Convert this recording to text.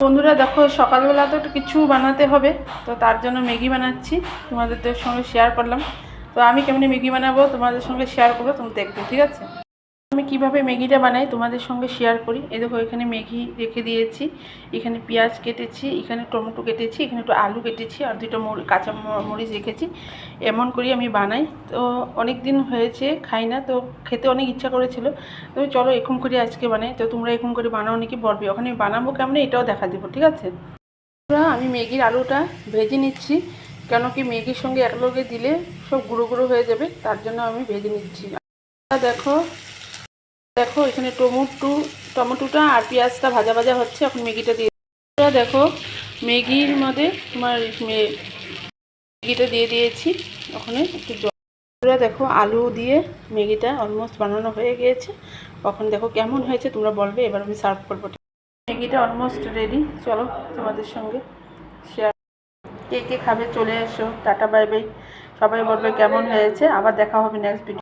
বন্ধুরা দেখো, সকালবেলা তো কিছু বানাতে হবে, তো তার জন্য ম্যাগি বানাচ্ছি। তোমাদের সঙ্গে শেয়ার করলাম। তো আমি কেমনি ম্যাগি বানাবো তোমাদের সঙ্গে শেয়ার করবো, তুমি দেখবে, ঠিক আছে? আমি কিভাবে ম্যাগিটা বানাই তোমাদের সঙ্গে শেয়ার করি। এই দেখো, এখানে ম্যাগি রেখে দিয়েছি, এখানে পেঁয়াজ কেটেছি, এখানে টমেটো কেটেছি, এখানে একটু আলু কেটেছি, আর দুটো কাঁচা মরিচ রেখেছি। এমন করি আমি বানাই। তো অনেক দিন হয়েছে খাই না, তো খেতে অনেক ইচ্ছা করেছিল। তো চলো এরকম করে আজকে বানাই। তো তোমরা এরকম করে বানাও নাকি বলবে, ওখানে বানাবো কেমন এটাও দেখা দেবো, ঠিক আছে? আমি ম্যাগির আলুটা ভেজে নিচ্ছি, কেন কি ম্যাগির সঙ্গে একলগে দিলে সব গুঁড়ো গুঁড়ো হয়ে যাবে, তার জন্য আমি ভেজে নিচ্ছি। দেখো দেখো এখানে টমেটোটা আর পেঁয়াজটা ভাজা ভাজা হচ্ছে, এখন ম্যাগিটা দিয়ে দেখো ম্যাগির মধ্যে তোমার ম্যাগিটা দিয়ে দিয়েছি। ওখানে একটু জল দেখো, আলু দিয়ে ম্যাগিটা অলমোস্ট বানানো হয়ে গিয়েছে। এখন দেখো কেমন হয়েছে তোমরা বলবে। এবার আমি সার্ভ করবো। ম্যাগিটা অলমোস্ট রেডি। চলো তোমাদের সঙ্গে শেয়ার। কে কে খাবে চলে এসো। Tata bye bye. সবাই বলবে কেমন হয়েছে। আবার দেখা হবে নেক্সট ভিডিও।